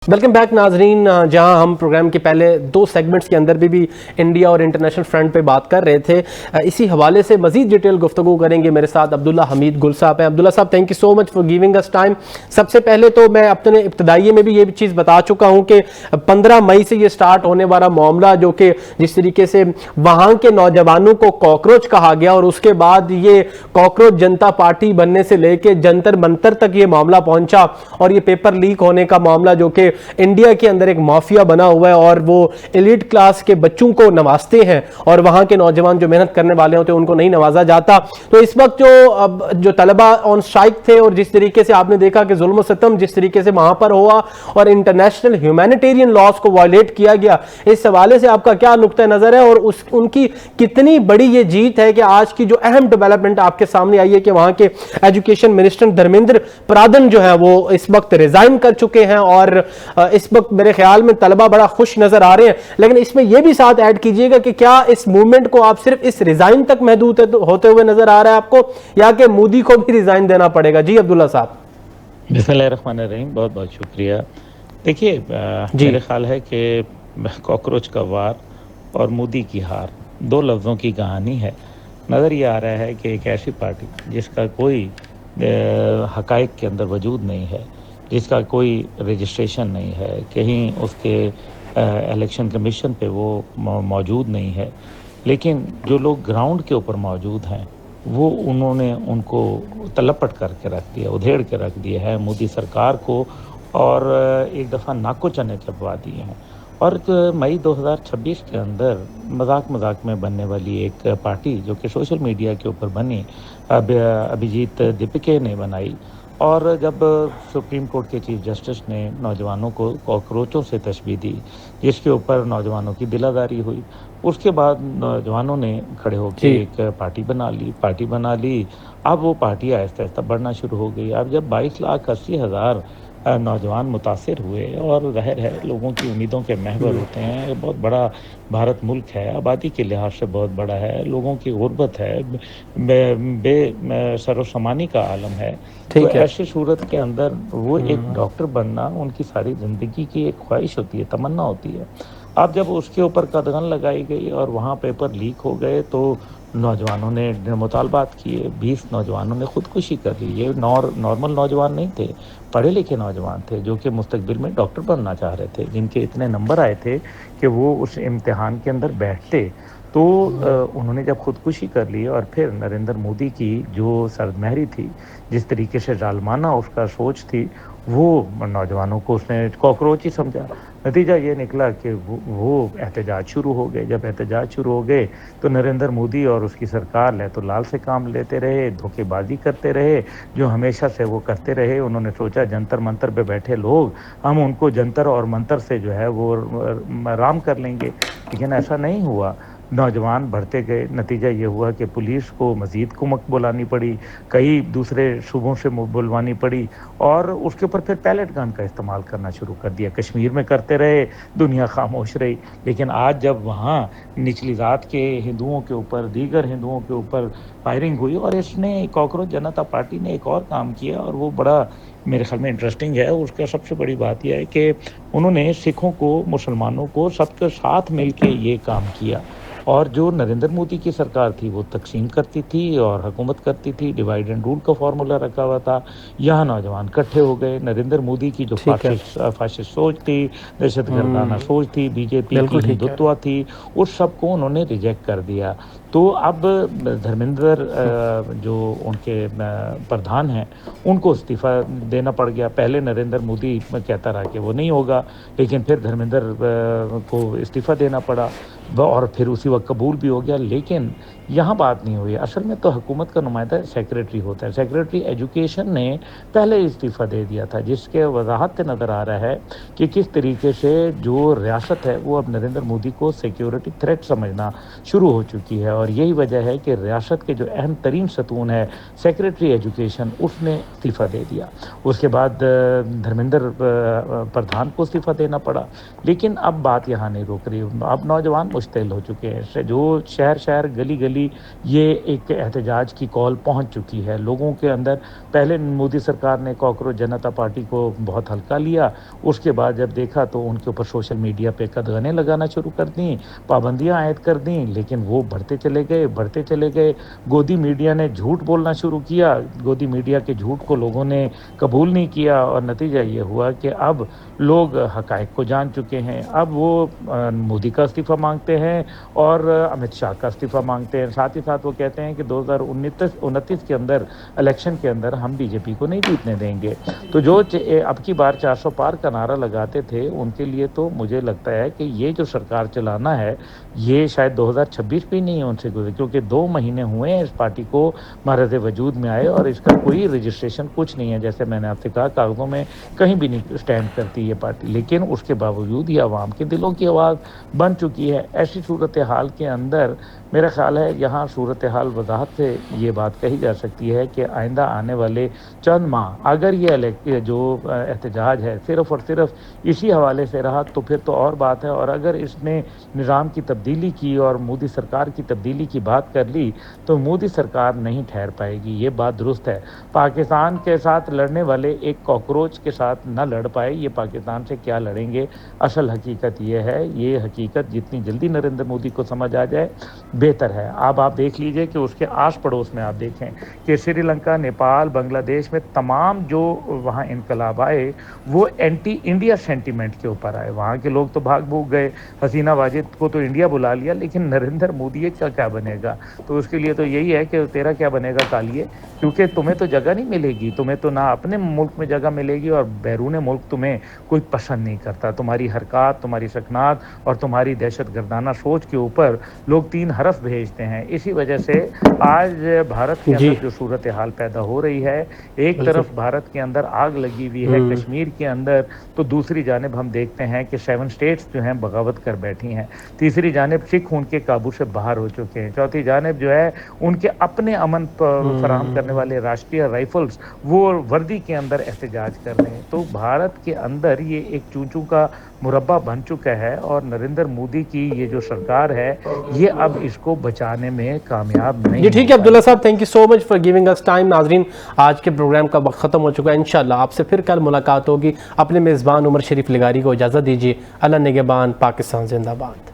Welcome back नाजरीन, जहां हम प्रोग्राम के पहले दो सेगमेंट्स के अंदर भी इंडिया और इंटरनेशनल फ्रंट पे बात कर रहे थे। इसी हवाले से मजीद डिटेल गुफ्तगू करेंगे। मेरे साथ अब्दुल्ला हमीद गुल साहब हैं। अब्दुल्ला साहब, thank you so much for giving us time. सबसे पहले तो मैं अपने इब्तदाइये में भी ये चीज़ बता चुका हूँ कि 15 मई से ये स्टार्ट होने वाला मामला, जो कि जिस तरीके से वहाँ के नौजवानों को कॉकरोच कहा गया और उसके बाद ये कॉकरोच जनता पार्टी बनने से लेके जंतर मंतर तक ये मामला पहुंचा और ये पेपर लीक होने का मामला, जो कि इंडिया के अंदर एक माफिया बना हुआ है और वो एलिट क्लास के बच्चों को नवाजते हैं और वहां के नौजवान जो मेहनत करने वाले होते हैं उनको नहीं नवाजा जाता। तो इस वक्त जो तलबा ऑन स्ट्राइक थे और जिस तरीके से आपने देखा कि जुल्म सितम जिस तरीके से वहां पर हुआ और इंटरनेशनल ह्यूमैनिटेरियन लॉज को वायलेट किया गया, इस हवाले से आपका क्या नुक्ता नजर है और उनकी कितनी बड़ी ये जीत है कि आज की जो अहम डेवलपमेंट आपके सामने आई है कि वहां के एजुकेशन मिनिस्टर धर्मेंद्र प्रधान जो है वो इस वक्त रिजाइन कर चुके हैं और इस वक्त मेरे ख्याल में तलबा बड़ा खुश नजर आ रहे हैं। लेकिन इसमें यह भी साथ ऐड कीजिएगा कि क्या इस मूवमेंट को आप सिर्फ इस रिजाइन तक महदूद होते हुए नजर आ रहा है आपको, या कि मोदी को भी रिजाइन देना पड़ेगा? जी अब्दुल्ला साहब। बिस्मिल्लाहिर्रहमानिर्रहीम, बहुत बहुत शुक्रिया। देखिए, मेरे ख्याल है कि कॉकरोच का वार और मोदी की हार दो लफ्ज़ों की कहानी है। नज़र ये आ रहा है कि एक ऐसी पार्टी जिसका कोई हक़ाइक़ के अंदर वजूद नहीं है, जिसका कोई रजिस्ट्रेशन नहीं है, कहीं उसके इलेक्शन कमीशन पे वो मौजूद नहीं है, लेकिन जो लोग ग्राउंड के ऊपर मौजूद हैं वो उन्होंने उनको तलपट करके रख दिया, उधेड़ के रख दिया है मोदी सरकार को, और एक दफ़ा नाको चने चबवा दिए हैं। और मई 2026 के अंदर मजाक में बनने वाली एक पार्टी जो कि सोशल मीडिया के ऊपर बनी, अभिजीत दीपिके ने बनाई, और जब सुप्रीम कोर्ट के चीफ जस्टिस ने नौजवानों को कॉकरोचों से तशबीह दी, जिसके ऊपर नौजवानों की दिलादारी हुई, उसके बाद नौजवानों ने खड़े होकर एक पार्टी बना ली। अब वो पार्टी आहिस्ता आहिस्ता बढ़ना शुरू हो गई। अब जब 22,80,000 नौजवान मुतासिर हुए, और ज़ाहिर है लोगों की उम्मीदों के महवर होते हैं, बहुत बड़ा भारत मुल्क है, आबादी के लिहाज से बहुत बड़ा है, लोगों की गुर्बत है, सरोसमानी का आलम है। तो ऐसी सूरत के अंदर वो एक डॉक्टर बनना उनकी सारी ज़िंदगी की एक ख्वाहिश होती है, तमन्ना होती है। अब जब उसके ऊपर कदगन लगाई गई और वहाँ पेपर लीक हो गए तो नौजवानों ने मुतालबात किए, 20 नौजवानों ने ख़ुदकुशी कर ली। ये नॉर्मल नौजवान नहीं थे, पढ़े लिखे नौजवान थे जो कि मुस्तकबिल में डॉक्टर बनना चाह रहे थे, जिनके इतने नंबर आए थे कि वो उस इम्तिहान के अंदर बैठते। तो उन्होंने जब ख़ुदकुशी कर ली और फिर नरेंद्र मोदी की जो सरदमहरी थी, जिस तरीके से जालमाना उसका सोच थी, वो नौजवानों को उसने कॉकरोच ही समझा। नतीजा ये निकला कि वो एहतजाज शुरू हो गए। जब एहतजाज शुरू हो गए तो नरेंद्र मोदी और उसकी सरकार लहतो लाल से काम लेते रहे, धोखेबाजी करते रहे, जो हमेशा से वो करते रहे। उन्होंने सोचा जंतर मंतर पे बैठे लोग, हम उनको जंतर और मंतर से जो है वो राम कर लेंगे, लेकिन ऐसा नहीं हुआ। नौजवान बढ़ते गए, नतीजा ये हुआ कि पुलिस को मज़ीद कुमक बुलानी पड़ी, कई दूसरे सूबों से बुलवानी पड़ी, और उसके ऊपर फिर पैलेट गन का इस्तेमाल करना शुरू कर दिया। कश्मीर में करते रहे, दुनिया खामोश रही। लेकिन आज जब वहाँ निचली जात के हिंदुओं के ऊपर, दीगर हिंदुओं के ऊपर फायरिंग हुई, और इसने कॉकरोच जनता पार्टी ने एक और काम किया, और वो बड़ा मेरे ख्याल में इंटरेस्टिंग है। उसका सबसे बड़ी बात यह है कि उन्होंने सिखों को, मुसलमानों को, सबके साथ मिल के ये काम किया। और जो नरेंद्र मोदी की सरकार थी वो तकसीम करती थी और हुकूमत करती थी, डिवाइड एंड रूल का फार्मूला रखा हुआ था। यहाँ नौजवान इकट्ठे हो गए। नरेंद्र मोदी की जो फाशिस्ट सोच थी, दहशतगर्दाना सोच थी, बीजेपी की हिंदुत्व थी, उस सब को उन्होंने रिजेक्ट कर दिया। तो अब धर्मेंद्र जो उनके प्रधान हैं, उनको इस्तीफ़ा देना पड़ गया। पहले नरेंद्र मोदी कहता रहा कि वो नहीं होगा, लेकिन फिर धर्मेंद्र को इस्तीफ़ा देना पड़ा, और फिर उसी वक्त कबूल भी हो गया। लेकिन यहाँ बात नहीं हुई। असल में तो हुकूमत का नुमाइंदा सेक्रेटरी होता है। सेक्रेटरी एजुकेशन ने पहले इस्तीफ़ा दे दिया था, जिसके वजाहत से नज़र आ रहा है कि किस तरीके से जो रियासत है वो अब नरेंद्र मोदी को सिक्योरिटी थ्रेट समझना शुरू हो चुकी है। اور یہی وجہ ہے کہ ریاست کے جو اہم ترین ستون ہے سیکریٹری ایجوکیشن اس نے استعفیٰ دے دیا. اس کے بعد دھرمیندر پردھان کو استعفیٰ دینا پڑا. لیکن اب بات یہاں نہیں روک رہی. اب نوجوان مشتعل ہو چکے ہیں. جو شہر گلی گلی یہ ایک احتجاج کی کال پہنچ چکی ہے لوگوں کے اندر. پہلے مودی سرکار نے کاکروچ جنتا پارٹی کو بہت ہلکا لیا. اس کے بعد جب دیکھا تو ان کے اوپر سوشل میڈیا پہ قدغنیں لگانا شروع کر دیں, پابندیاں عائد کر دیں. لیکن وہ بڑھتے چلے گئے. گودی میڈیا نے جھوٹ بولنا شروع کیا. گودی میڈیا کے جھوٹ کو لوگوں نے قبول نہیں کیا اور نتیجہ یہ ہوا کہ اب لوگ حقائق کو جان چکے ہیں. اب وہ مودی کا استعفیٰ مانگتے ہیں اور امت شاہ کا استعفیٰ مانگتے ہیں. ساتھ ہی ساتھ وہ کہتے ہیں کہ 2029 کے اندر الیکشن کے اندر ہم بی جے پی کو نہیں جیتنے دیں گے. تو جو اب کی بار 400 پار کا نعرہ لگاتے تھے ان کے لیے تو مجھے لگتا ہے کہ یہ جو سرکار چلانا ہے یہ شاید 2026 بھی نہیں ہے ان سے گزرے, کیونکہ 2 مہینے ہوئے ہیں اس پارٹی کو مہرز وجود میں آئے اور اس کا کوئی رجسٹریشن کچھ نہیں ہے. جیسے میں نے آپ سے کہا کاغذوں میں کہیں بھی نہیں اسٹینڈ کرتی یہ پارٹی, لیکن اس کے باوجود یہ عوام کے دلوں کی آواز بن چکی ہے. ایسی صورتحال کے اندر میرا خیال ہے یہاں صورتحال وضاحت سے یہ بات کہی جا سکتی ہے کہ آئندہ آنے والے چند ماہ اگر یہ جو احتجاج ہے صرف اور صرف اسی حوالے سے رہا تو پھر تو اور بات ہے. اور اگر اس نے نظام کی تبدیلی کی اور مودی سرکار کی تبدیلی کی بات کر لی تو مودی سرکار نہیں ٹھہر پائے گی. یہ بات درست ہے. پاکستان کے ساتھ لڑنے والے ایک کاکروچ کے ساتھ نہ لڑ پائے. یہ پاکستان سے کیا لڑیں گے؟ اصل حقیقت یہ ہے. یہ حقیقت جتنی جلدی نریندر مودی کو سمجھ آ جائے بہتر ہے. اب آپ دیکھ لیجئے کہ اس کے آس پڑوس میں آپ دیکھیں کہ سری لنکا, نیپال, بنگلہ دیش میں تمام جو وہاں انقلاب آئے وہ اینٹی انڈیا سینٹیمنٹ کے اوپر آئے. وہاں کے لوگ تو بھاگ بھوگ گئے. حسینہ واجد کو تو انڈیا بلا لیا, لیکن نریندر مودی کا کیا بنے گا؟ تو اس کے لیے تو یہی ہے کہ تیرا کیا بنے گا کالیے, کیونکہ تمہیں تو جگہ نہیں ملے گی. تمہیں تو نہ اپنے ملک میں جگہ ملے گی اور بیرون ملک تمہیں کوئی پسند نہیں کرتا. تمہاری حرکات, تمہاری سکنات اور تمہاری دہشت گردانہ سوچ کے اوپر لوگ 3 حرف بھیجتے ہیں. اسی وجہ سے آج بھارت کے اندر جو صورتحال پیدا ہو رہی ہے, ایک طرف بھارت کے اندر آگ لگی ہوئی ہے کشمیر کے اندر, تو دوسری جانب ہم دیکھتے ہیں کہ 7 اسٹیٹس جو ہیں بغاوت کر بیٹھی ہیں. تیسری جانب سکھ ان کے قابو سے باہر ہو چکے ہیں. چوتھی جانب جو ہے ان کے اپنے امن فراہم کرنے والے راشٹریہ رائفلز وہ وردی کے اندر احتجاج کر رہے ہیں. تو بھارت کے اندر یہ ایک چونچوں کا مربع بن چکا ہے اور نریندر مودی کی یہ جو سرکار ہے یہ اب اس کو بچانے میں کامیاب نہیں. جی ٹھیک ہے Abdullah sahab, thank you so much for giving us time. ناظرین آج کے پروگرام کا وقت ختم ہو چکا ہے. انشاءاللہ آپ سے پھر کل ملاقات ہوگی. اپنے میزبان عمر شریف لغاری کو اجازت دیجیے. اللہ نگہبان. پاکستان زندہ باد.